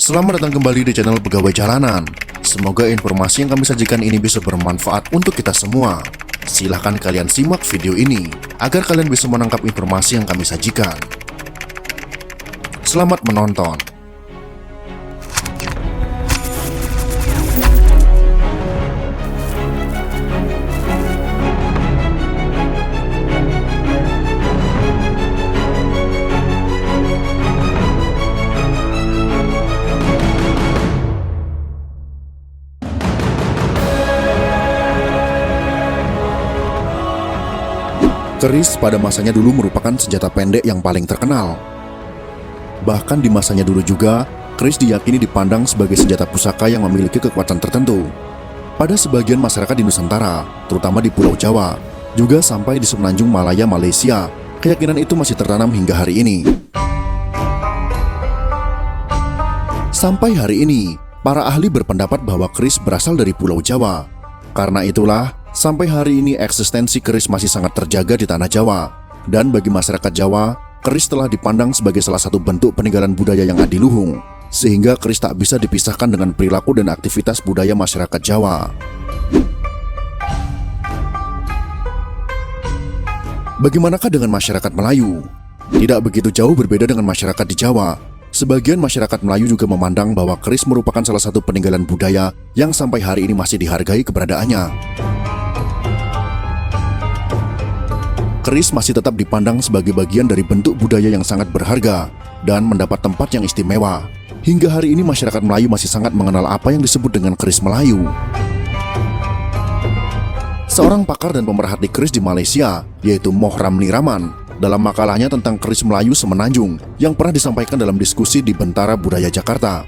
Selamat datang kembali di channel Pegawai Jalanan. Semoga informasi yang kami sajikan ini bisa bermanfaat untuk kita semua. Silahkan kalian simak video ini agar kalian bisa menangkap informasi yang kami sajikan. Selamat menonton. Keris pada masanya dulu merupakan senjata pendek yang paling terkenal. Bahkan di masanya dulu juga, keris diyakini dipandang sebagai senjata pusaka yang memiliki kekuatan tertentu. Pada sebagian masyarakat di Nusantara, terutama di Pulau Jawa, juga sampai di Semenanjung Malaya, Malaysia, keyakinan itu masih tertanam hingga hari ini. Sampai hari ini, para ahli berpendapat bahwa keris berasal dari Pulau Jawa. Karena itulah, sampai hari ini eksistensi keris masih sangat terjaga di tanah Jawa. Dan bagi masyarakat Jawa, keris telah dipandang sebagai salah satu bentuk peninggalan budaya yang adiluhung, sehingga keris tak bisa dipisahkan dengan perilaku dan aktivitas budaya masyarakat Jawa. Bagaimanakah dengan masyarakat Melayu? Tidak begitu jauh berbeda dengan masyarakat di Jawa. Sebagian masyarakat Melayu juga memandang bahwa keris merupakan salah satu peninggalan budaya yang sampai hari ini masih dihargai keberadaannya. Keris masih tetap dipandang sebagai bagian dari bentuk budaya yang sangat berharga dan mendapat tempat yang istimewa. Hingga hari ini masyarakat Melayu masih sangat mengenal apa yang disebut dengan keris Melayu. Seorang pakar dan pemerhati keris di Malaysia, yaitu Moh Ramli Raman, dalam makalahnya tentang keris Melayu Semenanjung yang pernah disampaikan dalam diskusi di Bentara Budaya Jakarta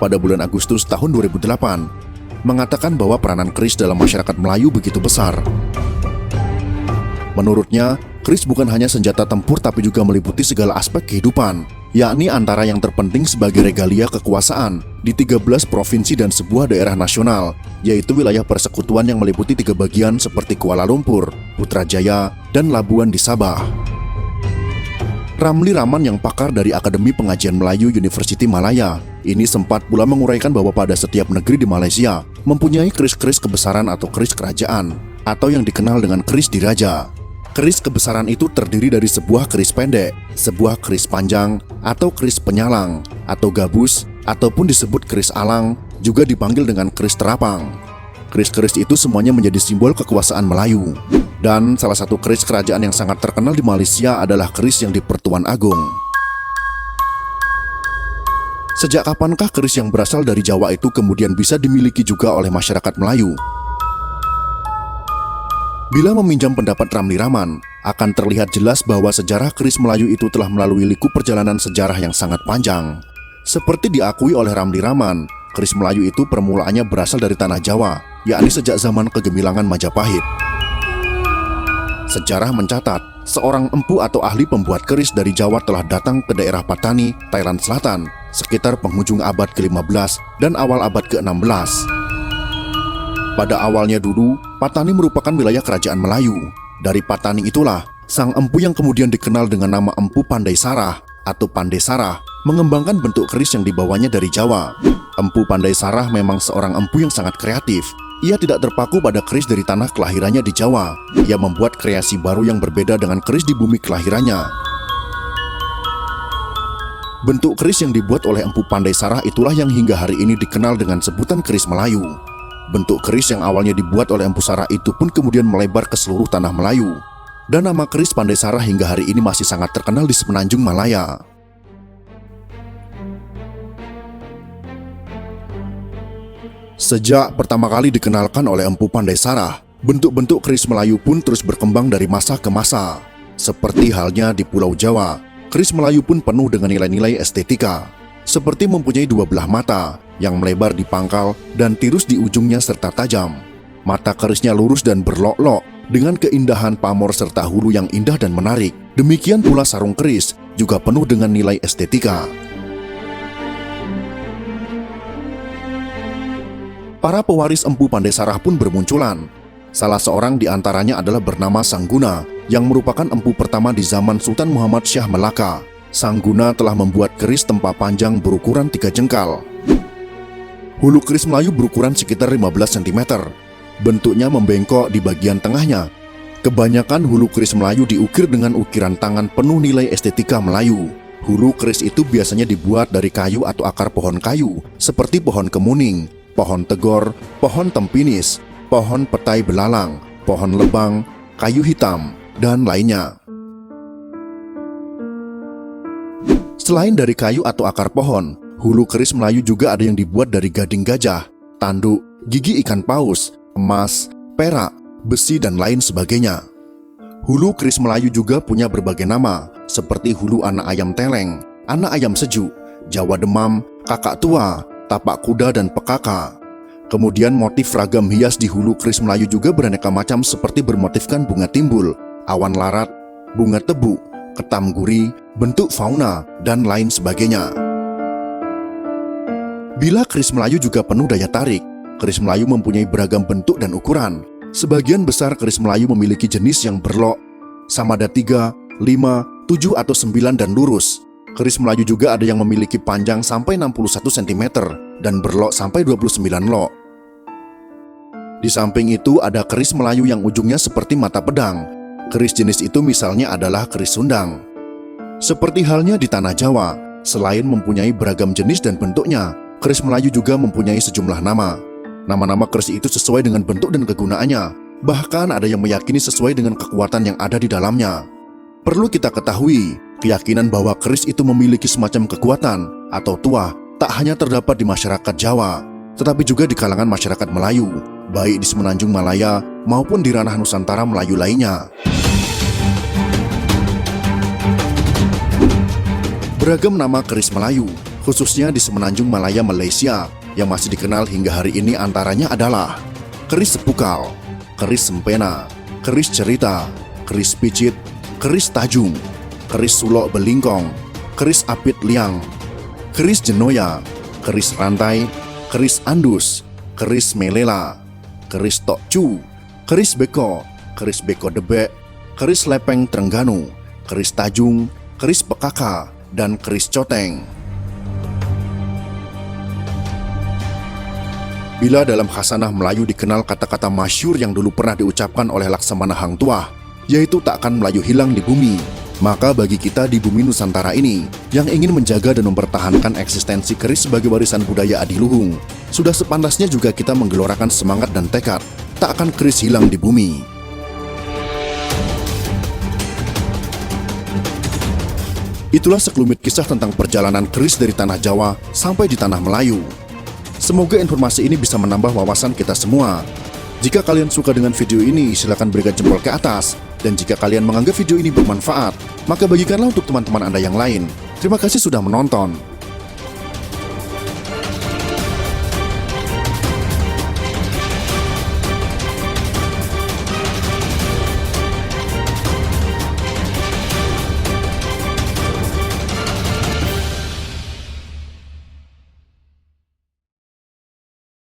pada bulan Agustus tahun 2008, mengatakan bahwa peranan keris dalam masyarakat Melayu begitu besar. Menurutnya, keris bukan hanya senjata tempur tapi juga meliputi segala aspek kehidupan, yakni antara yang terpenting sebagai regalia kekuasaan di 13 provinsi dan sebuah daerah nasional, yaitu wilayah persekutuan yang meliputi 3 bagian seperti Kuala Lumpur, Putrajaya, dan Labuan di Sabah. Ramli Raman yang pakar dari Akademi Pengajian Melayu University Malaya ini sempat pula menguraikan bahwa pada setiap negeri di Malaysia mempunyai keris-keris kebesaran atau keris kerajaan, atau yang dikenal dengan keris diraja. Keris kebesaran itu terdiri dari sebuah keris pendek, sebuah keris panjang, atau keris penyalang, atau gabus, ataupun disebut keris alang, juga dipanggil dengan keris terapang. Keris-keris itu semuanya menjadi simbol kekuasaan Melayu. Dan salah satu keris kerajaan yang sangat terkenal di Malaysia adalah keris yang di Pertuan Agong. Sejak kapankah keris yang berasal dari Jawa itu kemudian bisa dimiliki juga oleh masyarakat Melayu? Bila meminjam pendapat Ramli Raman, akan terlihat jelas bahwa sejarah keris Melayu itu telah melalui liku perjalanan sejarah yang sangat panjang. Seperti diakui oleh Ramli Raman, keris Melayu itu permulaannya berasal dari tanah Jawa, yakni sejak zaman kegemilangan Majapahit. Sejarah mencatat, seorang empu atau ahli pembuat keris dari Jawa telah datang ke daerah Patani, Thailand Selatan, sekitar penghujung abad ke-15 dan awal abad ke-16. Pada awalnya dulu, Patani merupakan wilayah kerajaan Melayu. Dari Patani itulah, sang empu yang kemudian dikenal dengan nama Empu Pandai Sarah atau Pandai Sarah, mengembangkan bentuk keris yang dibawanya dari Jawa. Empu Pandai Sarah memang seorang empu yang sangat kreatif. Ia tidak terpaku pada keris dari tanah kelahirannya di Jawa. Ia membuat kreasi baru yang berbeda dengan keris di bumi kelahirannya. Bentuk keris yang dibuat oleh Empu Pandai Sarah itulah yang hingga hari ini dikenal dengan sebutan keris Melayu. Bentuk keris yang awalnya dibuat oleh Empu Sarah itu pun kemudian melebar ke seluruh tanah Melayu. Dan nama keris Pandai Sarah hingga hari ini masih sangat terkenal di Semenanjung Malaya. Sejak pertama kali dikenalkan oleh Empu Pandai Sarah, bentuk-bentuk keris Melayu pun terus berkembang dari masa ke masa. Seperti halnya di Pulau Jawa, keris Melayu pun penuh dengan nilai-nilai estetika, seperti mempunyai 2 belah mata yang melebar di pangkal dan tirus di ujungnya serta tajam. Mata kerisnya lurus dan berlok-lok dengan keindahan pamor serta hulu yang indah dan menarik. Demikian pula sarung keris juga penuh dengan nilai estetika. Para pewaris Empu Pandai Sarah pun bermunculan. Salah seorang di antaranya adalah bernama Sangguna, yang merupakan empu pertama di zaman Sultan Muhammad Shah Melaka. Sang Guna telah membuat keris tempa panjang berukuran 3 jengkal. Hulu keris Melayu berukuran sekitar 15 cm. Bentuknya membengkok di bagian tengahnya. Kebanyakan hulu keris Melayu diukir dengan ukiran tangan penuh nilai estetika Melayu. Hulu keris itu biasanya dibuat dari kayu atau akar pohon kayu, seperti pohon kemuning, pohon tegor, pohon tempinis, pohon petai belalang, pohon lebang, kayu hitam, dan lainnya. Selain dari kayu atau akar pohon, hulu keris Melayu juga ada yang dibuat dari gading gajah, tanduk, gigi ikan paus, emas, perak, besi, dan lain sebagainya. Hulu keris Melayu juga punya berbagai nama, seperti hulu anak ayam teleng, anak ayam sejuk, Jawa demam, kakak tua, tapak kuda, dan pekaka. Kemudian motif ragam hias di hulu keris Melayu juga beraneka macam seperti bermotifkan bunga timbul, awan larat, bunga tebu, ketam guri, bentuk fauna, dan lain sebagainya. Bila keris Melayu juga penuh daya tarik, keris Melayu mempunyai beragam bentuk dan ukuran. Sebagian besar keris Melayu memiliki jenis yang berlok, samada 3, 5, 7, atau 9 dan lurus. Keris Melayu juga ada yang memiliki panjang sampai 61 cm dan berlok sampai 29 lok. Di samping itu ada keris Melayu yang ujungnya seperti mata pedang. Keris jenis itu misalnya adalah keris Sundang. Seperti halnya di tanah Jawa, selain mempunyai beragam jenis dan bentuknya, keris Melayu juga mempunyai sejumlah nama. Nama-nama keris itu sesuai dengan bentuk dan kegunaannya. Bahkan ada yang meyakini sesuai dengan kekuatan yang ada di dalamnya. Perlu kita ketahui, keyakinan bahwa keris itu memiliki semacam kekuatan atau tuah tak hanya terdapat di masyarakat Jawa, tetapi juga di kalangan masyarakat Melayu, baik di Semenanjung Malaya maupun di ranah Nusantara Melayu lainnya. Beragam nama keris Melayu, khususnya di Semenanjung Malaya Malaysia, yang masih dikenal hingga hari ini antaranya adalah keris sepukal, keris sempena, keris cerita, keris picit, keris tajung, keris sulok belingkong, keris apit liang, keris jenoya, keris rantai, keris andus, keris melela, keris tokcu, keris beko debek, keris lepeng Trengganu, keris tajung, keris pekaka, dan keris coteng. Bila dalam khasanah Melayu dikenal kata-kata masyhur yang dulu pernah diucapkan oleh Laksamana Hang Tuah, yaitu tak akan Melayu hilang di bumi, maka bagi kita di bumi Nusantara ini yang ingin menjaga dan mempertahankan eksistensi keris sebagai warisan budaya adiluhung, sudah sepantasnya juga kita menggelorakan semangat dan tekad tak akan keris hilang di bumi. Itulah sekelumit kisah tentang perjalanan keris dari tanah Jawa sampai di tanah Melayu. Semoga informasi ini bisa menambah wawasan kita semua. Jika kalian suka dengan video ini, silakan berikan jempol ke atas. Dan jika kalian menganggap video ini bermanfaat, maka bagikanlah untuk teman-teman Anda yang lain. Terima kasih sudah menonton.